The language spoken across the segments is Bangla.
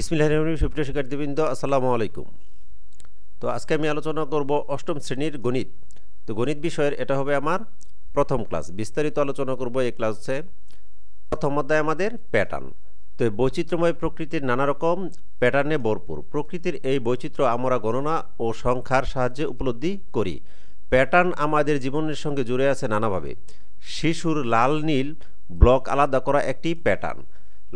বিসমিল্লাহির রহমানির রহিম। সুপ্রিয় শিক্ষার্থীবৃন্দ, আসসালামু আলাইকুম। তো আজকে আমি আলোচনা করব অষ্টম শ্রেণীর গণিত। তো গণিত বিষয়ের এটা হবে আমার প্রথম ক্লাস। বিস্তারিত আলোচনা করব এই ক্লাসে। প্রথম অধ্যায় আমাদের প্যাটার্ন। তো এই বৈচিত্র্যময় প্রকৃতির নানা রকম প্যাটার্নে ভরপুর। প্রকৃতির এই বৈচিত্র্য আমরা গণনা ও সংখ্যার সাহায্যে উপলব্ধি করি। প্যাটার্ন আমাদের জীবনের সঙ্গে জুড়ে আছে নানাভাবে। শিশুর লাল নীল ব্লক আলাদা করা একটি প্যাটার্ন।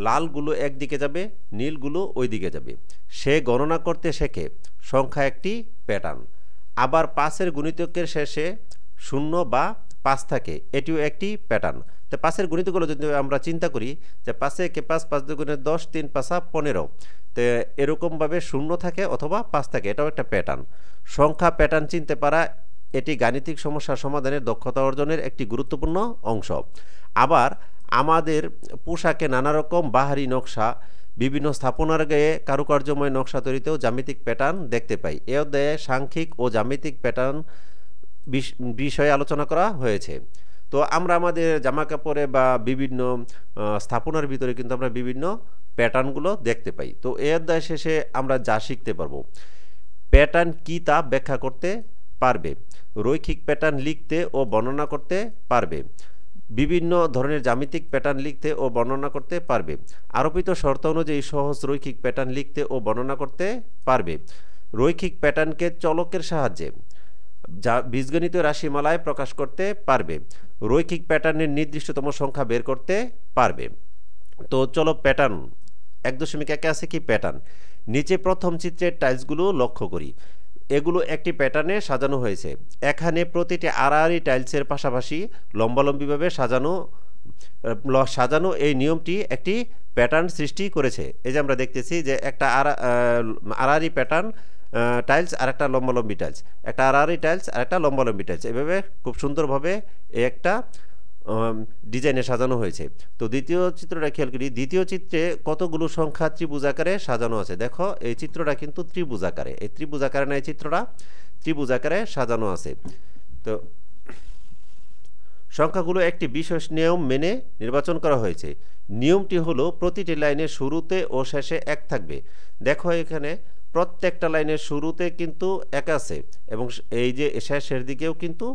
লালগুলো একদিকে যাবে, নীলগুলো ওই দিকে যাবে। সে গণনা করতে শেখে, সংখ্যা একটি প্যাটার্ন। আবার পাঁচের গুণিতকের শেষে শূন্য বা 5 থাকে, এটিও একটি প্যাটার্ন। তো পাঁচের গুণিতকগুলো যদি আমরা চিন্তা করি যে 5 একে 5, 5 দুগুণে 10, 3 5 15, তো এরকমভাবে শূন্য থাকে অথবা 5 থাকে, এটাও একটা প্যাটার্ন। সংখ্যা প্যাটার্ন চিনতে পারা এটি গাণিতিক সমস্যা সমাধানের দক্ষতা অর্জনের একটি গুরুত্বপূর্ণ অংশ। আবার আমাদের পোশাকে নানা রকম বাহারি নকশা, বিভিন্ন স্থাপনার গায়ে কারুকার্যময় নকশা তৈরিতেও জ্যামিতিক প্যাটার্ন দেখতে পাই। এ অধ্যায়ে সাংখ্যিক ও জ্যামিতিক প্যাটার্ন বিষয়ে আলোচনা করা হয়েছে। তো আমরা আমাদের জামা কাপড়ে বা বিভিন্ন স্থাপনার ভিতরে কিন্তু আমরা বিভিন্ন প্যাটার্নগুলো দেখতে পাই। তো এই অধ্যায় শেষে আমরা যা শিখতে পারবো, প্যাটার্ন কী তা ব্যাখ্যা করতে পারবে, রৈখিক প্যাটার্ন লিখতে ও বর্ণনা করতে পারবে, বিভিন্ন ধরনের জ্যামিতিক প্যাটার্ন লিখতে ও বর্ণনা করতে পারবে, আরোপিত শর্ত অনুযায়ী সহজ রৈখিক প্যাটার্ন লিখতে ও বর্ণনা করতে পারবে, রৈখিক প্যাটার্নকে চলকের সাহায্যে যা বীজগণিত রাশিমালায় প্রকাশ করতে পারবে, রৈখিক প্যাটার্নের নির্দিষ্টতম সংখ্যা বের করতে পারবে। তো চলো প্যাটার্ন 1.1 আছে কি প্যাটার্ন। নিচে প্রথম চিত্রের টাইলসগুলো লক্ষ্য করি। এগুলো একটি প্যাটার্নে সাজানো হয়েছে। এখানে প্রতিটি আড়াআড়ি টাইলসের পাশাপাশি লম্বালম্বিভাবে সাজানো এই নিয়মটি একটি প্যাটার্ন সৃষ্টি করেছে। এই যে আমরা দেখতেছি যে একটা আড়াআড়ি প্যাটার্ন টাইলস আর একটা লম্বালম্বি টাইলস, একটা আড়াআড়ি টাইলস আর একটা লম্বালম্বি টাইলস, এভাবে খুব সুন্দরভাবে একটা ডিজাইনে সাজানো হয়েছে। তো দ্বিতীয় চিত্রটা খেয়াল করি। দ্বিতীয় চিত্রে কতগুলো সংখ্যা ত্রিভুজ আকারে সাজানো আছে। দেখো এই চিত্রটা কিন্তু ত্রিভুজ আকারে, এই ত্রিভুজ আকারে না, এই চিত্রটা ত্রিভুজ আকারে সাজানো আছে। তো সংখ্যাগুলো একটি বিশেষ নিয়ম মেনে নির্বাচন করা হয়েছে। নিয়মটি হলো প্রতিটি লাইনের শুরুতে ও শেষে 1 থাকবে। দেখো এখানে প্রত্যেকটা লাইনের শুরুতে কিন্তু 1 আছে এবং এই যে শেষের দিকেও কিন্তু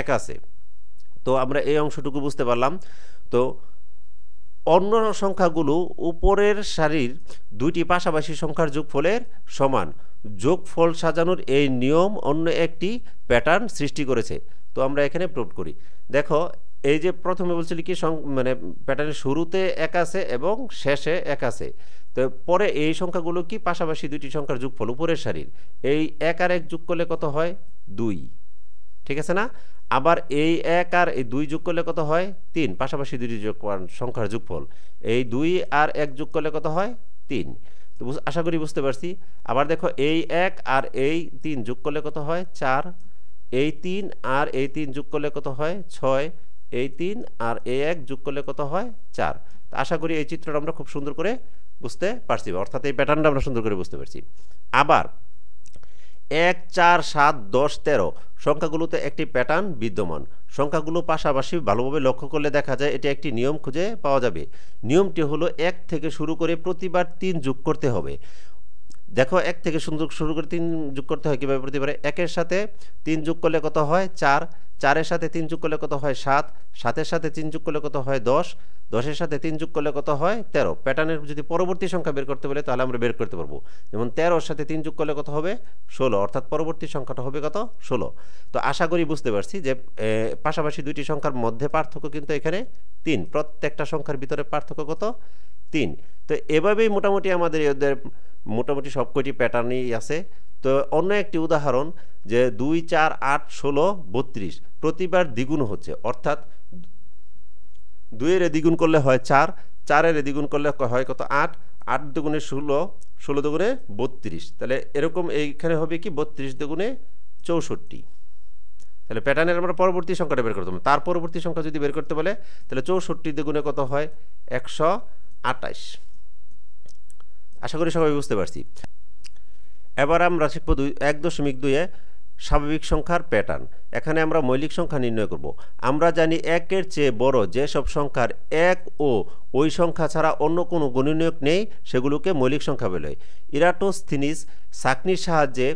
1 আছে। তো আমরা এই অংশটুকু বুঝতে পারলাম। তো অন্য সংখ্যাগুলো উপরের সারির দুইটি পাশাপাশি সংখ্যার যোগফলের সমান। যোগফল সাজানোর এই নিয়ম অন্য একটি প্যাটার্ন সৃষ্টি করেছে। তো আমরা এখানে প্রুভ করি। দেখো এই যে প্রথমে বলছিল কি মানে প্যাটার্নের শুরুতে 1 আছে এবং শেষে 1 আছে। তো পরে এই সংখ্যাগুলো কি পাশাপাশি দুইটি সংখ্যার যোগফল উপরের সারির। এই 1 আর 1 যোগ করলে কত হয়? 2। ঠিক আছে না? আবার এই 1 আর এই 2 যোগ করলে কত হয়? 3। পাশাপাশি দুইটি সংখ্যার যোগফল। এই 2 আর 1 যোগ করলে কত হয়? 3। তো আশা করি বুঝতে পারছি। আবার দেখো এই 1 আর এই 3 যোগ করলে কত হয়? 4। এই 3 আর এই 3 যোগ করলে কত হয়? 6। এই 3 আর এই 1 যোগ করলে কত হয়? 4। তো আশা করি এই চিত্রটা আমরা খুব সুন্দর করে বুঝতে পারছি, অর্থাৎ এই প্যাটার্নটা আমরা সুন্দর করে বুঝতে পারছি। আবার 1, 4, 7, 10, 13 সংখ্যাগুলোতে একটি প্যাটার্ন বিদ্যমান। সংখ্যাগুলো পাশাপাশি ভালোভাবে লক্ষ্য করলে দেখা যায় এটি একটি নিয়ম খুঁজে পাওয়া যাবে। নিয়মটি হলো 1 থেকে শুরু করে প্রতিবার 3 যোগ করতে হবে। দেখো 1 থেকে শুরু করে 3 যোগ করতে হয় কীভাবে? প্রতিবারে 1 এর সাথে 3 যোগ করলে কত হয়? 4। 4 এর সাথে 3 যোগ করলে কত হয়? 7। 7 এর সাথে 3 যোগ করলে কত হয়? 10। 10 এর সাথে 3 যোগ করলে কত হয়? 13। প্যাটার্নের যদি পরবর্তী সংখ্যা বের করতে বলে তাহলে আমরা বের করতে পারবো। যেমন 13 এর সাথে 3 যোগ করলে কত হবে? 16, অর্থাৎ পরবর্তী সংখ্যাটা হবে কত? 16। তো আশা করি বুঝতে পারছি যে পাশাপাশি দুইটি সংখ্যার মধ্যে পার্থক্য কিন্তু এখানে 3। প্রত্যেকটা সংখ্যার ভিতরে পার্থক্য কত? 3। তো এভাবেই মোটামুটি আমাদের এদের মোটামুটি সব কয়টি প্যাটার্নই আছে। তো অন্য একটি উদাহরণ যে 2, 4, 8, 16, 32 প্রতিবার দ্বিগুণ হচ্ছে, অর্থাৎ 2 এর দ্বিগুণ করলে হয় 4, 4 এর দ্বিগুণ করলে হয় কত? 8, 8 দুগুণে 16, 16 দুগুণে 32। তাহলে এরকম এইখানে হবে কি 32 দুগুণে 64। তাহলে প্যাটার্নের আমরা পরবর্তী সংখ্যাটা বের করতে হবে। তার পরবর্তী সংখ্যা যদি বের করতে বলে তাহলে 64 দুগুণে কত হয়? 128। আশা করি সবাই বুঝতে পারছি। এবার আমরা শিখব 1.2-এ স্বাভাবিক সংখ্যার প্যাটার্ন। এখানে আমরা মৌলিক সংখ্যা নির্ণয় করব। আমরা জানি একের চেয়ে বড় যেসব সংখ্যার এক ও ওই সংখ্যা ছাড়া অন্য কোনো গুণনীয়ক নেই সেগুলোকে মৌলিক সংখ্যা বলে। ইরাটোস্থিনিস ছাঁকনির সাহায্যে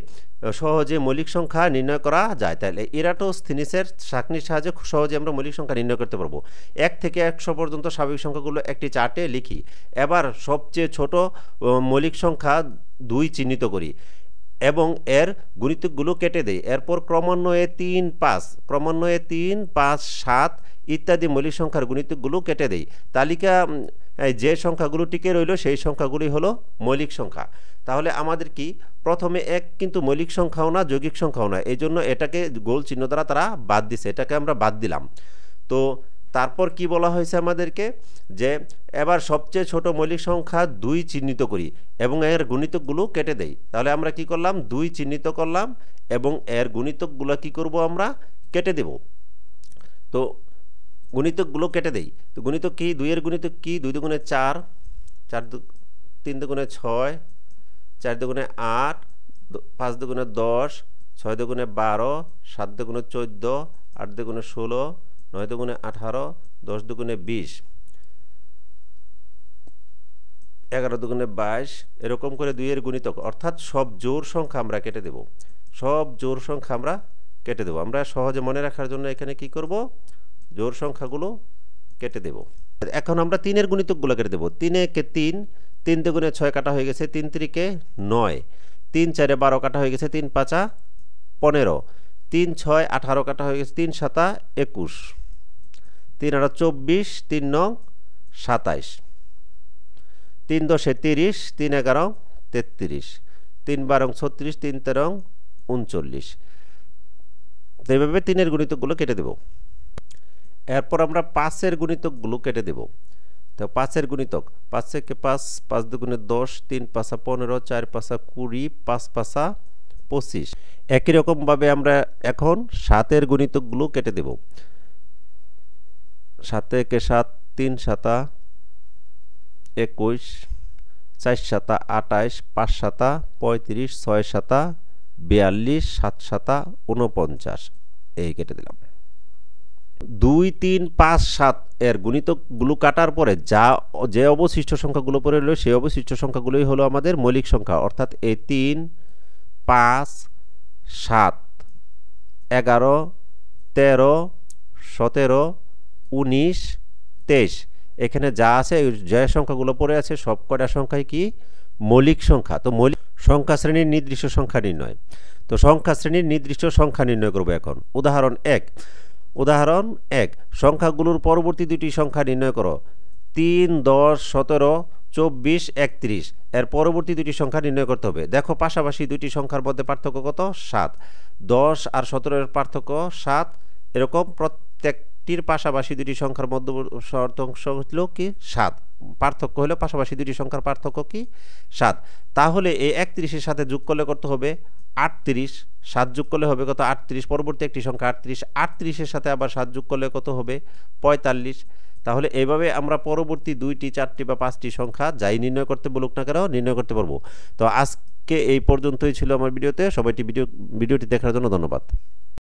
সহজে মৌলিক সংখ্যা নির্ণয় করা যায়। তাহলে ইরাটোস্থিনিসের ছাঁকনির সাহায্যে সহজে আমরা মৌলিক সংখ্যা নির্ণয় করতে পারবো। 1 থেকে 100 পর্যন্ত স্বাভাবিক সংখ্যাগুলো একটি চার্টে লিখি। এবার সবচেয়ে ছোট মৌলিক সংখ্যা 2 চিহ্নিত করি এবং এর গুণিতকগুলো কেটে দেই। এরপর ক্রমান্বয়ে 3, 5, ক্রমান্বয়ে 3, 5, 7 ইত্যাদি মৌলিক সংখ্যার গুণিতকগুলো কেটে দেই। তালিকা যে সংখ্যাগুলো টিকে রইল সেই সংখ্যাগুলি হলো মৌলিক সংখ্যা। তাহলে আমাদের কি প্রথমে 1 কিন্তু মৌলিক সংখ্যাও না, যৌগিক সংখ্যাও না, এই জন্য এটাকে গোল চিহ্ন দ্বারা তারা বাদ দিছে, এটাকে আমরা বাদ দিলাম। তো তারপর কি বলা হয়েছে আমাদেরকে, যে এবার সবচেয়ে ছোট মৌলিক সংখ্যা 2 চিহ্নিত করি এবং এর গুণিতকগুলো কেটে দেই। তাহলে আমরা কি করলাম, 2 চিহ্নিত করলাম এবং এর গুণিতকগুলো কি করব, আমরা কেটে দেব। তো গুণিতকগুলো কেটে দেই। তো গুণিতক কি, 2 এর গুণিতক কি, 2 দুগুণে 4, 3 দুগুণে 6, 4 দুগুণে 8, 5 দুগুণে 10, 6 দুগুণে 12, 7 দুগুণে 14, 8 দুগুণে 16, 9 দুগুণে 18, 10 দুগুণে 20, 11 দুগুণে 22, এরকম করে 2 এর গুণিতক অর্থাৎ সব জোড় সংখ্যা আমরা কেটে দেব। সব জোড় সংখ্যা আমরা কেটে দেব। আমরা সহজে মনে রাখার জন্য এখানে কি করব, জোড় সংখ্যাগুলো কেটে দেব। এখন আমরা 3 এর গুণিতকগুলো কেটে দেব। 3 একে 3, 3 দুগুণে 6 কাটা হয়ে গেছে, 3 তিরিকে 9, 3 চারে 12 কাটা হয়ে গেছে, 3 পাঁচা 15, 3 6 18 কাটা হয়ে গেছে, 3 সাতা 21, 3 আটা 24, 3 নং 27, 3 দশে 30, 3 11 33, 3 12 36, 3 13 39। তো এইভাবে 3 এর গুণিতকগুলো কেটে দেব। এরপর আমরা 5 এর গুণিতকগুলো কেটে দেব। তো 5 এর গুণিতক, 5 থেকে 5, 5 দুগুণে 10, 3 পাঁচা 15, 4 পাঁচা 20, 5 পাঁচা 25। একই রকমভাবে আমরা এখন 7 এর গুণিতকগুলো কেটে দেব। 7 থেকে 7, 3 সাতা 21, 4 সাতা 28, 5 সাতা 35, 6 সাতা 42, 7 সাতা 49, এই কেটে দিলাম। 2, 3, 5, 7 এর গুণিতকগুলো কাটার পরে যে অবশিষ্ট সংখ্যাগুলো পড়ে রইল সেই অবশিষ্ট সংখ্যাগুলোই হলো আমাদের মৌলিক সংখ্যা। অর্থাৎ এই 3, 5, 7, 11, 13, 17, 19, 23, এখানে যা আছে যে সংখ্যাগুলো পড়ে আছে সব কটা সংখ্যাই কি মৌলিক সংখ্যা। তো মৌলিক সংখ্যা শ্রেণীর নির্দিষ্ট সংখ্যা নির্ণয়। তো সংখ্যা শ্রেণীর নির্দিষ্ট সংখ্যা নির্ণয় করব এখন। উদাহরণ 1, উদাহরণ 1, সংখ্যাগুলোর পরবর্তী দুটি সংখ্যা নির্ণয় করো। 3, 10, 17, 24, 31 এর পরবর্তী দুটি সংখ্যা নির্ণয় করতে হবে। দেখো পাশাপাশি দুটি সংখ্যার মধ্যে পার্থক্য কত, 7। 10 আর 17 এর পার্থক্য 7। এরকম প্রত্যেকটির পাশাপাশি দুটি সংখ্যার মধ্যে শতাংশ হলো কি 7, পার্থক্য হলো পাশাপাশি দুটি সংখ্যার পার্থক্য কি 7। তাহলে এই 31-এর সাথে যোগ করলে কত হবে 38, 7 যোগ করলে হবে কত 38, পরবর্তী একটি সংখ্যা 38, 38-এর সাথে আবার 7 যোগ করলে কত হবে 45। তাহলে এইভাবে আমরা পরবর্তী 2টি 4টি বা 5টি সংখ্যা যাই নির্ণয় করতে বলুক না কেন নির্ণয় করতে পারবো। তো আজকে এই পর্যন্তই ছিল আমার ভিডিওতে। সবাইটি ভিডিওটি দেখার জন্য ধন্যবাদ।